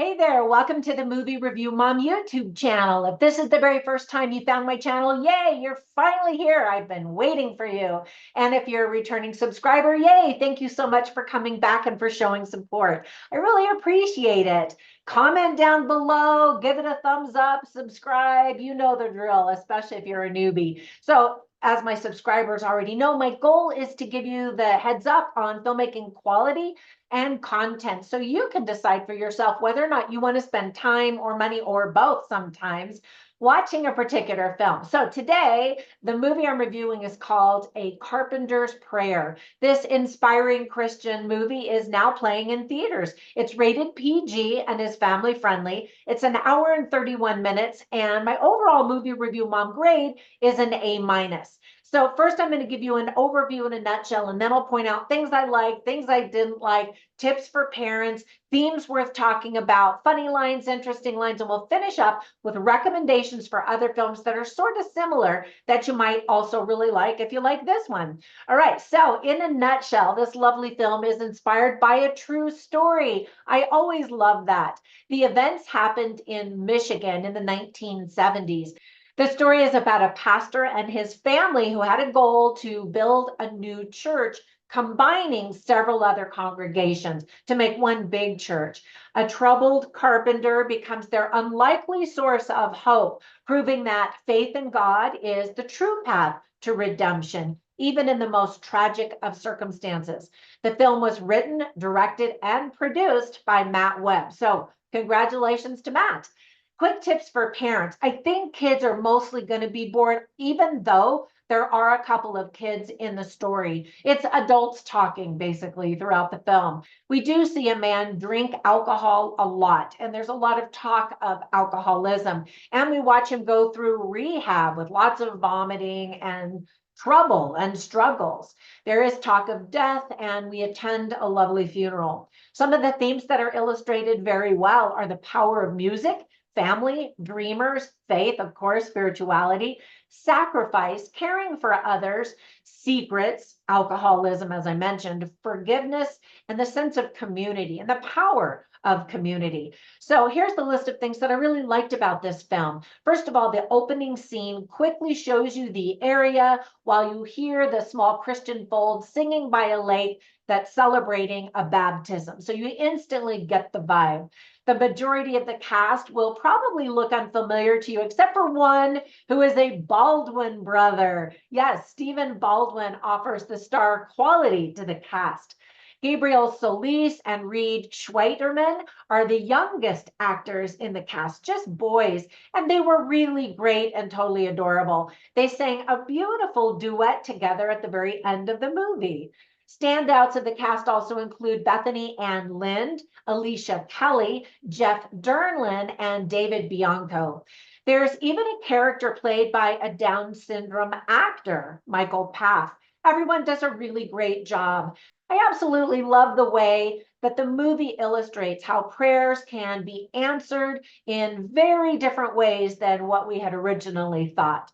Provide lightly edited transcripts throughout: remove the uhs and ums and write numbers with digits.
Hey there, welcome to the Movie Review Mom YouTube channel. If this is the very first time you found my channel, yay, you're finally here. I've been waiting for you. And if you're a returning subscriber, yay, thank you so much for coming back and for showing support. I really appreciate it. Comment down below, give it a thumbs up, subscribe. You know the drill, especially if you're a newbie. So as my subscribers already know, my goal is to give you the heads up on filmmaking quality and content, so you can decide for yourself whether or not you want to spend time or money or both sometimes watching a particular film. So today, the movie I'm reviewing is called A Carpenter's Prayer. This inspiring Christian movie is now playing in theaters. It's rated PG and is family friendly. It's an hour and 31 minutes, and my overall movie review mom grade is an A-. So first I'm going to give you an overview in a nutshell, and then I'll point out things I liked, things I didn't like, tips for parents, themes worth talking about, funny lines, interesting lines, and we'll finish up with recommendations for other films that are sort of similar that you might also really like if you like this one. All right, so in a nutshell, this lovely film is inspired by a true story. I always love that. The events happened in Michigan in the 1970s. The story is about a pastor and his family who had a goal to build a new church, combining several other congregations to make one big church. A troubled carpenter becomes their unlikely source of hope, proving that faith in God is the true path to redemption, even in the most tragic of circumstances. The film was written, directed, and produced by Matt Webb. So congratulations to Matt. Quick tips for parents. I think kids are mostly going to be bored, even though there are a couple of kids in the story. It's adults talking basically throughout the film. We do see a man drink alcohol a lot, and there's a lot of talk of alcoholism. And we watch him go through rehab with lots of vomiting and trouble and struggles. There is talk of death, and we attend a lovely funeral. Some of the themes that are illustrated very well are the power of music, family, dreamers, faith, of course, spirituality, sacrifice, caring for others, secrets, alcoholism, as I mentioned, forgiveness, and the sense of community and the power of community. So here's the list of things that I really liked about this film. First of all, the opening scene quickly shows you the area while you hear the small Christian fold singing by a lake that's celebrating a baptism. So you instantly get the vibe. The majority of the cast will probably look unfamiliar to you, except for one who is a Baldwin brother. Yes, Stephen Baldwin offers the star quality to the cast. Gabriel Solis and Reed Schweiterman are the youngest actors in the cast, just boys, and they were really great and totally adorable. They sang a beautiful duet together at the very end of the movie. Standouts of the cast also include Bethany Ann Lind, Alicia Kelly, Jeff Dernlin, and David Bianco. There's even a character played by a Down syndrome actor, Michael Paff. Everyone does a really great job. I absolutely love the way that the movie illustrates how prayers can be answered in very different ways than what we had originally thought.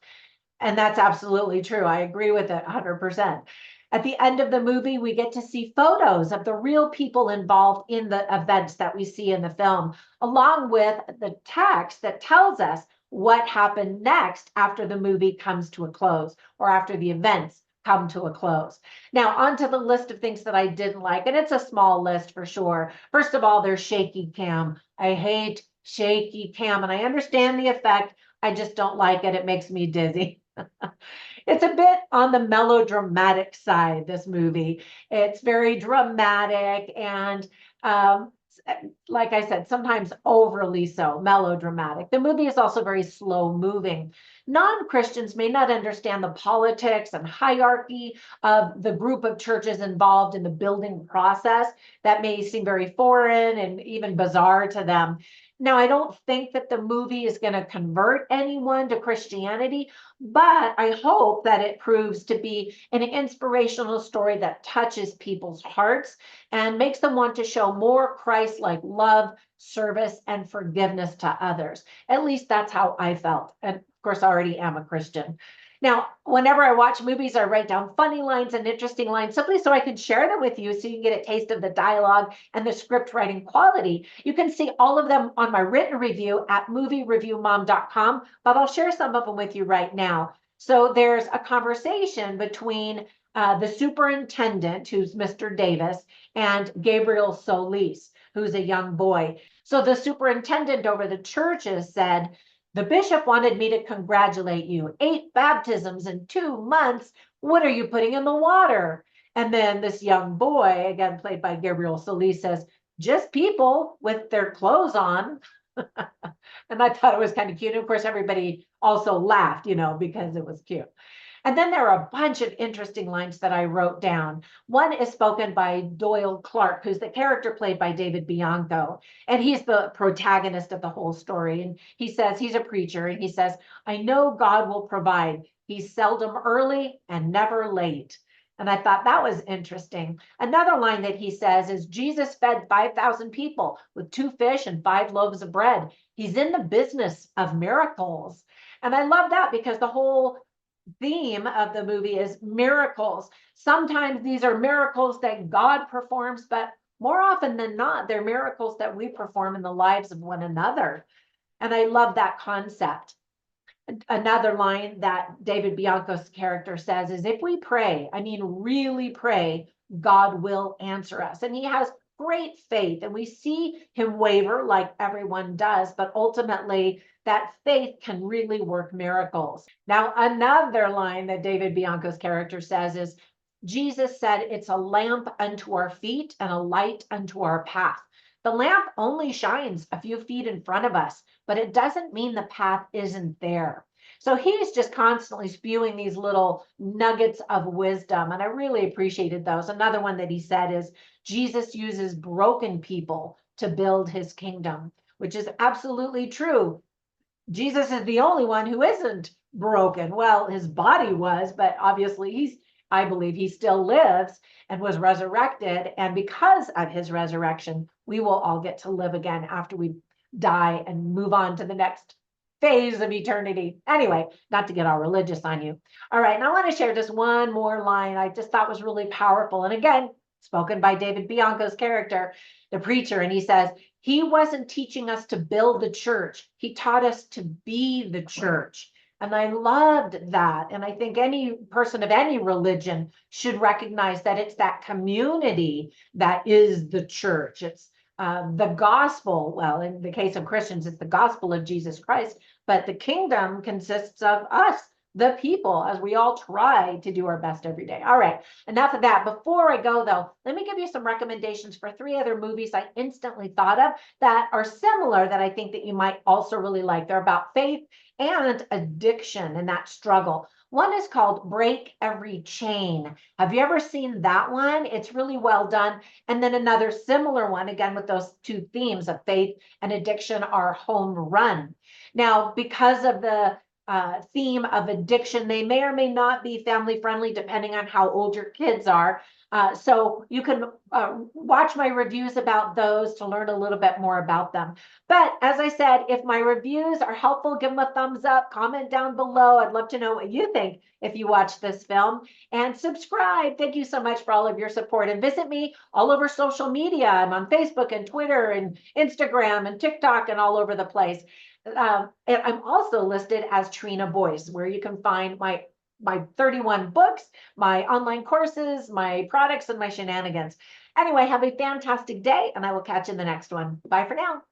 And that's absolutely true. I agree with it 100%. At the end of the movie, we get to see photos of the real people involved in the events that we see in the film, along with the text that tells us what happened next after the movie comes to a close or after the events come to a close. Now, onto the list of things that I didn't like, and it's a small list for sure. First of all, there's shaky cam. I hate shaky cam, and I understand the effect. I just don't like it. It makes me dizzy. It's a bit on the melodramatic side, this movie. It's very dramatic and, like I said, sometimes overly so, melodramatic. The movie is also very slow moving. Non-Christians may not understand the politics and hierarchy of the group of churches involved in the building process. That may seem very foreign and even bizarre to them. Now, I don't think that the movie is going to convert anyone to Christianity, but I hope that it proves to be an inspirational story that touches people's hearts and makes them want to show more Christ-like love, service, and forgiveness to others. At least that's how I felt. And of course, I already am a Christian. Now, whenever I watch movies, I write down funny lines and interesting lines simply so I can share them with you so you can get a taste of the dialogue and the script writing quality. You can see all of them on my written review at moviereviewmom.com, but I'll share some of them with you right now. So there's a conversation between the superintendent, who's Mr. Davis, and Gabriel Solis, who's a young boy. So the superintendent over the churches said, "The bishop wanted me to congratulate you. 8 baptisms in 2 months. What are you putting in the water?" And then this young boy, again played by Gabriel Solis, says, "Just people with their clothes on." And I thought it was kind of cute. And of course, everybody also laughed, because it was cute. And then there are a bunch of interesting lines that I wrote down. One is spoken by Doyle Clark, who's the character played by David Bianco. And he's the protagonist of the whole story. And he says, he's a preacher, and he says, "I know God will provide. He's seldom early and never late." And I thought that was interesting. Another line that he says is, "Jesus fed 5,000 people with 2 fish and 5 loaves of bread. He's in the business of miracles." And I love that because the whole theme of the movie is miracles. Sometimes these are miracles that God performs, but more often than not, they're miracles that we perform in the lives of one another. And I love that concept. Another line that David Bianco's character says is, "If we pray, I mean really pray, God will answer us." And he has great faith, and we see him waver like everyone does, but ultimately that faith can really work miracles. Now, another line that David Bianco's character says is, "Jesus said, it's a lamp unto our feet and a light unto our path. The lamp only shines a few feet in front of us, but it doesn't mean the path isn't there." So he's just constantly spewing these little nuggets of wisdom, and I really appreciated those. Another one that he said is, "Jesus uses broken people to build his kingdom," which is absolutely true. Jesus is the only one who isn't broken. Well, his body was, but obviously I believe he still lives and was resurrected. And because of his resurrection, we will all get to live again after we die and move on to the next phase of eternity. Anyway, not to get all religious on you. All right, now I want to share just one more line I just thought was really powerful. And again, spoken by David Bianco's character, the preacher. And he says, "He wasn't teaching us to build the church. He taught us to be the church." And I loved that. And I think any person of any religion should recognize that it's that community that is the church. It's the gospel. Well, in the case of Christians, it's the gospel of Jesus Christ, but the kingdom consists of us, the people, as we all try to do our best every day. All right, enough of that. Before I go, though, let me give you some recommendations for 3 other movies I instantly thought of that are similar that I think that you might also really like. They're about faith and addiction and that struggle. One is called Break Every Chain. Have you ever seen that one? It's really well done. And then another similar one, again, with those 2 themes of faith and addiction, are Home Run. Now, because of the theme of addiction, they may or may not be family friendly depending on how old your kids are. So you can watch my reviews about those to learn a little bit more about them. But as I said, if my reviews are helpful, give them a thumbs up, comment down below. I'd love to know what you think if you watch this film, and subscribe. Thank you so much for all of your support, and visit me all over social media. I'm on Facebook and Twitter and Instagram and TikTok and all over the place. And I'm also listed as Trina Boice, where you can find my 31 books, my online courses, my products, and my shenanigans. Anyway, have a fantastic day, and I will catch you in the next one. Bye for now.